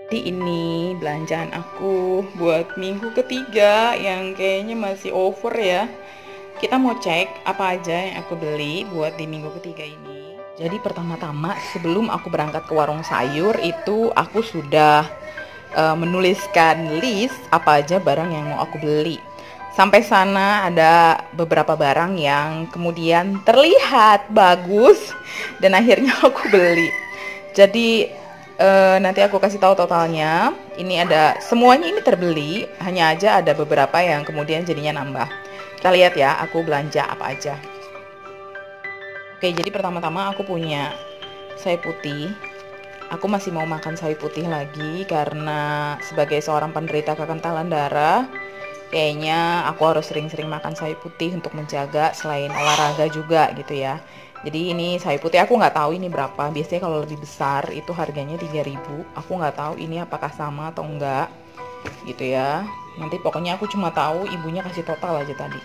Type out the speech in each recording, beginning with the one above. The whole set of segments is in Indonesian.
Jadi ini belanjaan aku buat minggu ketiga yang kayaknya masih over ya. Kita mau cek apa aja yang aku beli buat di minggu ketiga ini. Jadi pertama-tama sebelum aku berangkat ke warung sayur itu aku sudah menuliskan list apa aja barang yang mau aku beli. Sampai sana ada beberapa barang yang kemudian terlihat bagus dan akhirnya aku beli. Jadi nanti aku kasih tahu totalnya. Ini ada semuanya ini terbeli, hanya aja ada beberapa yang kemudian jadinya nambah. Kita lihat ya, aku belanja apa aja. Oke, jadi pertama-tama aku punya sawi putih. Aku masih mau makan sawi putih lagi karena sebagai seorang penderita kekentalan darah, kayaknya aku harus sering-sering makan sawi putih untuk menjaga selain olahraga juga gitu ya. Jadi ini sawi putih aku nggak tahu ini berapa. Biasanya kalau lebih besar itu harganya 3.000. Aku nggak tahu ini apakah sama atau enggak gitu ya. Nanti pokoknya aku cuma tahu ibunya kasih total aja tadi.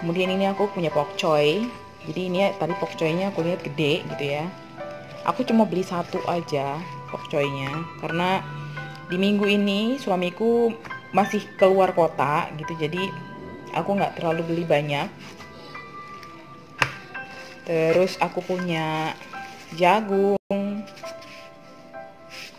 Kemudian ini aku punya pokcoy. Jadi ini tadi pokcoynya aku lihat gede gitu ya. Aku cuma beli satu aja pokcoynya karena di minggu ini suamiku masih keluar kota gitu, jadi aku nggak terlalu beli banyak. Terus aku punya jagung.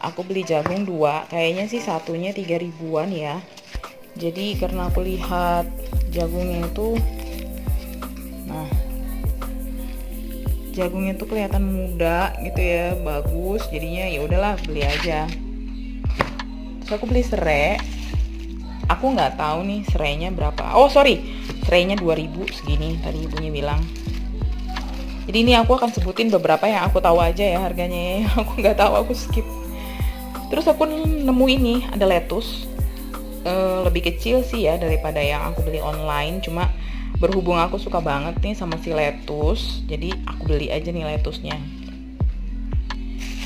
Aku beli jagung 2, kayaknya sih satunya 3.000-an ya. Jadi karena aku lihat jagungnya itu, nah jagungnya tuh kelihatan muda gitu ya, bagus. Jadinya ya udahlah beli aja. Terus aku beli serai. Aku nggak tahu nih serainya berapa. Oh sorry, serainya 2.000 segini tadi ibunya bilang. Jadi ini aku akan sebutin beberapa yang aku tahu aja ya harganya. Aku nggak tahu, aku skip. Terus aku nemu ini ada lettuce. Lebih kecil sih ya daripada yang aku beli online. Cuma berhubung aku suka banget nih sama si lettuce, jadi aku beli aja nih lettuce-nya.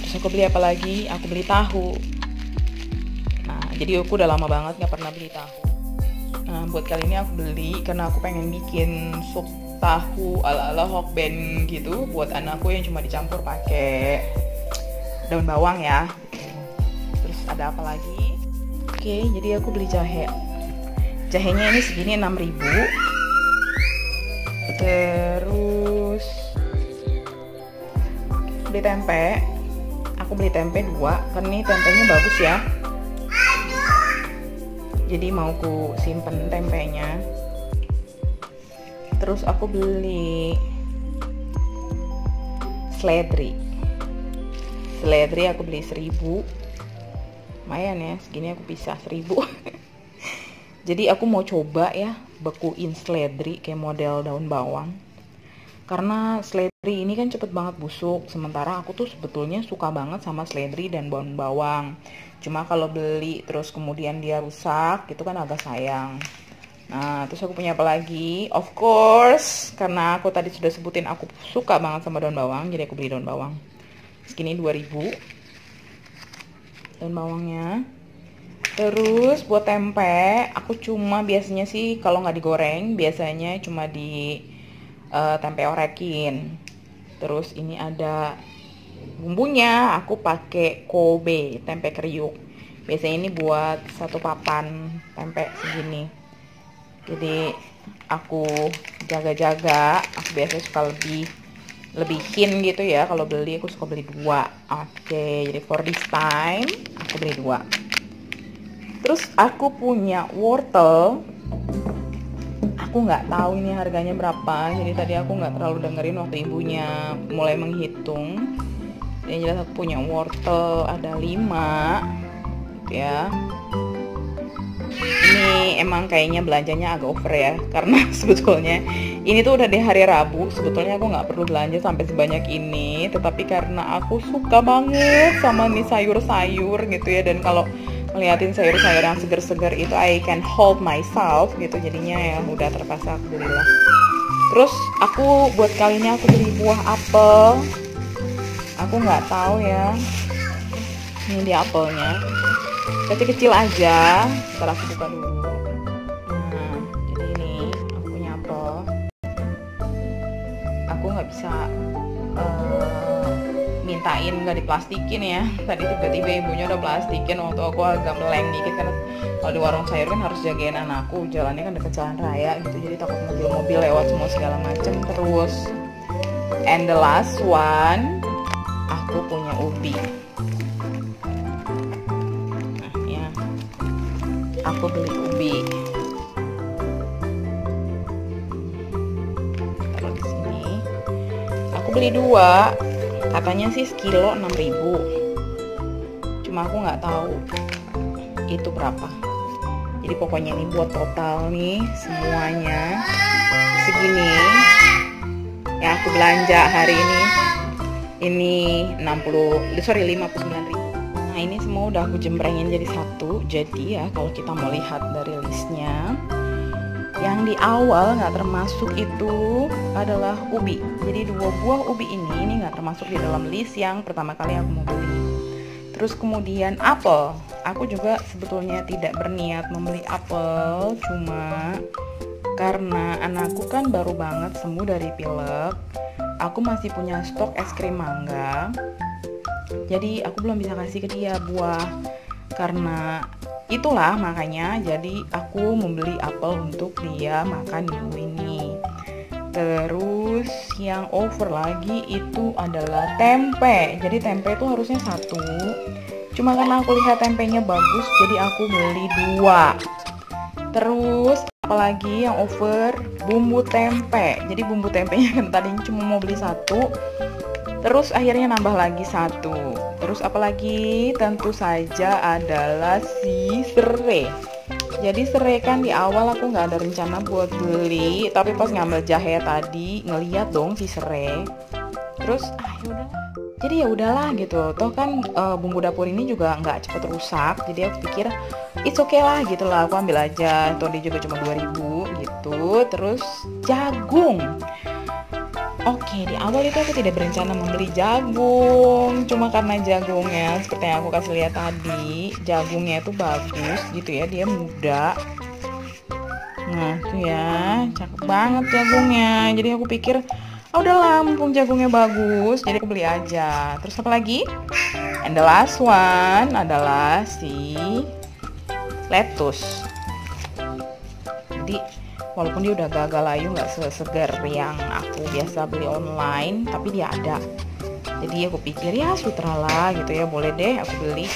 Terus aku beli apa lagi? Aku beli tahu. Nah, jadi aku udah lama banget nggak pernah beli tahu. Nah, buat kali ini aku beli karena aku pengen bikin sup tahu ala-ala Hokben gitu buat anakku yang cuma dicampur pakai daun bawang ya. Terus ada apa lagi? Oke, jadi aku beli jahe. Jahenya ini segini 6.000. Terus beli tempe. Aku beli tempe 2 karena ini tempenya bagus ya. Jadi mau ku simpen tempenya. Terus aku beli seledri. Seledri aku beli 1.000. Lumayan ya, segini aku pisah 1.000. Jadi aku mau coba ya bekuin seledri kayak model daun bawang. Karena seledri ini kan cepet banget busuk. Sementara aku tuh sebetulnya suka banget sama seledri dan daun bawang. Cuma kalau beli terus kemudian dia rusak, itu kan agak sayang. Nah, terus aku punya apa lagi? Of course, karena aku tadi sudah sebutin aku suka banget sama daun bawang, jadi aku beli daun bawang. Segini 2.000. Daun bawangnya. Terus buat tempe, aku cuma biasanya sih kalau nggak digoreng, biasanya cuma di tempe orekin. Terus ini ada bumbunya, aku pakai Kobe, tempe kriuk. Biasanya ini buat 1 papan tempe segini. Jadi aku jaga-jaga, aku biasanya suka lebihin gitu ya. Kalau beli aku suka beli 2. Oke, jadi for this time aku beli 2. Terus aku punya wortel. Aku nggak tahu ini harganya berapa. Jadi tadi aku nggak terlalu dengerin waktu ibunya mulai menghitung. Yang jelas aku punya wortel ada 5 gitu ya. Ini emang kayaknya belanjanya agak over ya, karena sebetulnya ini tuh udah di hari Rabu. Sebetulnya aku nggak perlu belanja sampai sebanyak ini, tetapi karena aku suka banget sama nih sayur-sayur gitu ya, dan kalau ngeliatin sayur-sayur yang seger-seger itu I can hold myself gitu, jadinya ya udah terpaksa aku belilah. Terus aku buat kali ini aku beli buah apel. Aku nggak tahu ya, ini dia apelnya. Kecil-kecil aja. Ntar aku buka dulu. Nah, jadi ini aku punya apel. Aku nggak bisa minta kirain nggak diplastikin ya. Tadi tiba-tiba ibunya udah plastikin, waktu aku agak meleng dikit karena kalau di warung sayur kan harus jagain anakku, jalannya kan deket jalan raya gitu, jadi takut mobil-mobil lewat semua segala macem. Terus and the last one, aku punya ubi. Nah ya, aku beli ubi. Taruh di sini. Aku beli 2, katanya sih sekilo 6.000. Cuma aku nggak tahu itu berapa. Jadi pokoknya ini buat total nih semuanya segini yang aku belanja hari ini. Ini 59.000. Nah ini semua udah aku jembrengin jadi satu. Jadi ya kalau kita mau lihat dari listnya, yang di awal nggak termasuk itu adalah ubi. Jadi 2 buah ubi ini nggak termasuk di dalam list yang pertama kali aku mau beli. Terus kemudian apel. Aku juga sebetulnya tidak berniat membeli apel, cuma karena anakku kan baru banget sembuh dari pilek. Aku masih punya stok es krim mangga. Jadi aku belum bisa kasih ke dia buah. Karena itulah makanya jadi aku membeli apel untuk dia makan minggu ini. Terus yang over lagi itu adalah tempe. Jadi tempe itu harusnya 1. Cuma karena aku lihat tempenya bagus, jadi aku beli 2. Terus apalagi yang over, bumbu tempe. Jadi bumbu tempenya kan tadinya cuma mau beli 1, terus akhirnya nambah lagi 1. Terus apalagi, tentu saja adalah si serai. Jadi serai kan di awal aku nggak ada rencana buat beli, tapi pas ngambil jahe tadi ngeliat dong si serai. Terus yaudah. Jadi ya udahlah gitu. Toh kan bumbu dapur ini juga nggak cepet rusak. Jadi aku pikir it's okay lah gitu lah. Aku ambil aja. Toh dia juga cuma 2.000 gitu. Terus jagung. Oke, di awal itu aku tidak berencana membeli jagung. Cuma karena jagungnya seperti yang aku kasih lihat tadi, jagungnya itu bagus gitu ya. Dia muda. Nah tuh ya, cakep banget jagungnya. Jadi aku pikir udahlah, mumpung jagungnya bagus, jadi aku beli aja. Terus apa lagi? And the last one adalah si lettuce. Jadi walaupun dia udah gagal layu, nggak sesegar yang aku biasa beli online, tapi dia ada. Jadi aku pikir ya sutra lah gitu ya, boleh deh aku beli.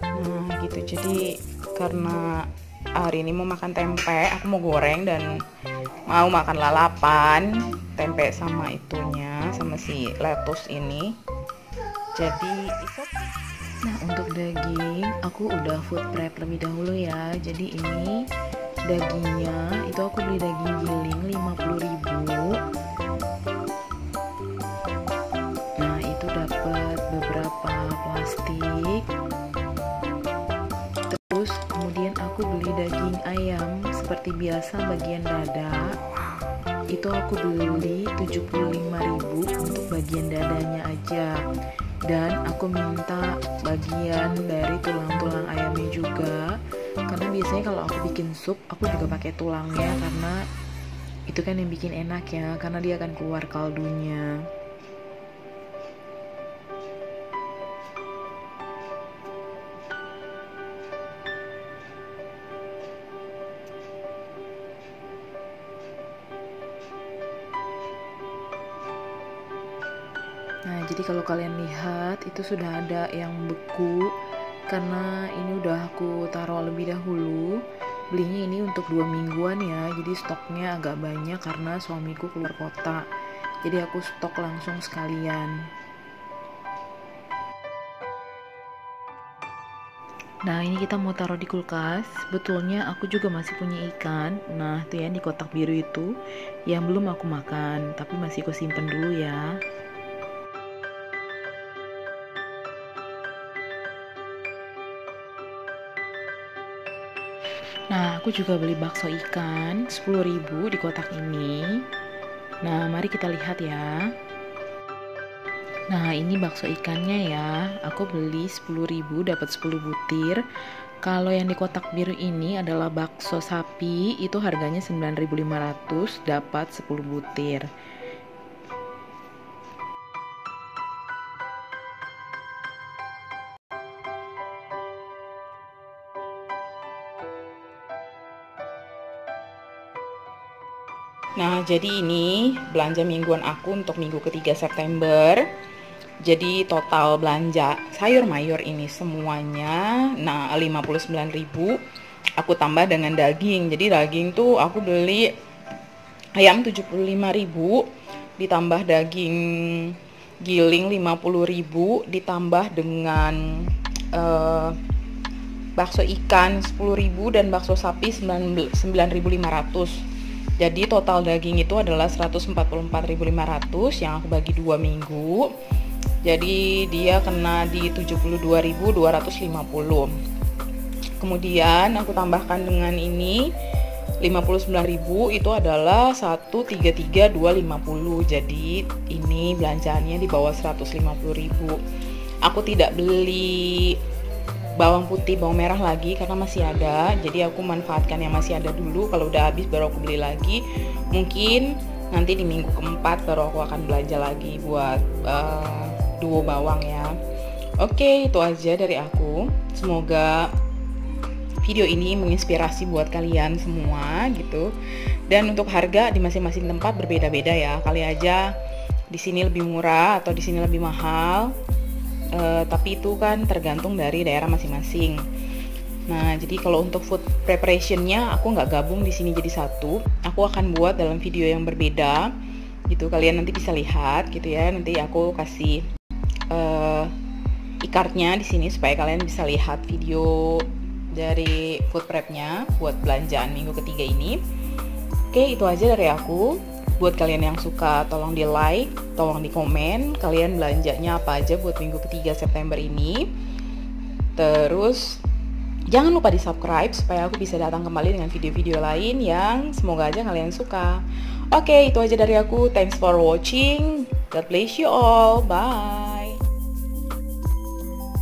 Nah gitu, jadi karena hari ini mau makan tempe, aku mau goreng dan mau makan lalapan tempe sama itunya, sama si lettuce ini. Jadi itu. Nah untuk daging aku udah food prep lebih dahulu ya. Jadi ini dagingnya itu aku beli daging giling 50.000. Nah itu dapat beberapa plastik. Terus kemudian aku beli daging ayam seperti biasa bagian dada. Itu aku beli 75.000 untuk bagian dadanya aja. Dan aku minta bagian dari tulang-tulang ayamnya juga. Karena biasanya kalau aku bikin sup, aku juga pakai tulangnya karena itu kan yang bikin enak ya, karena dia akan keluar kaldunya. Nah, jadi kalau kalian lihat itu sudah ada yang beku karena ini udah aku taruh lebih dahulu. Belinya ini untuk 2 mingguan ya, jadi stoknya agak banyak karena suamiku keluar kota. Jadi aku stok langsung sekalian. Nah, ini kita mau taruh di kulkas. Betulnya aku juga masih punya ikan. Nah, tuh ya di kotak biru itu yang belum aku makan, tapi masih aku simpen dulu ya. Nah, aku juga beli bakso ikan 10.000 di kotak ini. Nah, mari kita lihat ya. Nah, ini bakso ikannya ya. Aku beli 10.000 dapat 10 butir. Kalau yang di kotak biru ini adalah bakso sapi, itu harganya 9.500 dapat 10 butir. Nah, jadi ini belanja mingguan aku untuk minggu ketiga September. Jadi total belanja sayur mayur ini semuanya, nah 59.000. Aku tambah dengan daging. Jadi daging tuh aku beli ayam 75.000, ditambah daging giling 50.000, ditambah dengan bakso ikan 10.000 dan bakso sapi 9.500. Jadi total daging itu adalah 144.500 yang aku bagi 2 minggu. Jadi dia kena di 72.250. Kemudian aku tambahkan dengan ini 59.000, itu adalah 133.250. Jadi ini belanjaannya di bawah 150.000. Aku tidak beli bawang putih, bawang merah lagi karena masih ada. Jadi aku manfaatkan yang masih ada dulu. Kalau udah habis baru aku beli lagi. Mungkin nanti di minggu keempat baru aku akan belanja lagi buat duo bawang ya. Oke, itu aja dari aku. Semoga video ini menginspirasi buat kalian semua gitu. Dan untuk harga di masing-masing tempat berbeda-beda ya. Kali aja di sini lebih murah atau di sini lebih mahal. Tapi itu kan tergantung dari daerah masing-masing. Nah, jadi kalau untuk food preparationnya aku nggak gabung di sini jadi satu. Aku akan buat dalam video yang berbeda gitu. Kalian nanti bisa lihat gitu ya. Nanti aku kasih e-cardnya di sini supaya kalian bisa lihat video dari food prepnya buat belanjaan minggu ketiga ini. Oke, itu aja dari aku. Buat kalian yang suka tolong di like, tolong di komen kalian belanjanya apa aja buat minggu ketiga September ini. Terus jangan lupa di subscribe supaya aku bisa datang kembali dengan video-video lain yang semoga aja kalian suka. Oke, itu aja dari aku. Thanks for watching. God bless you all. Bye.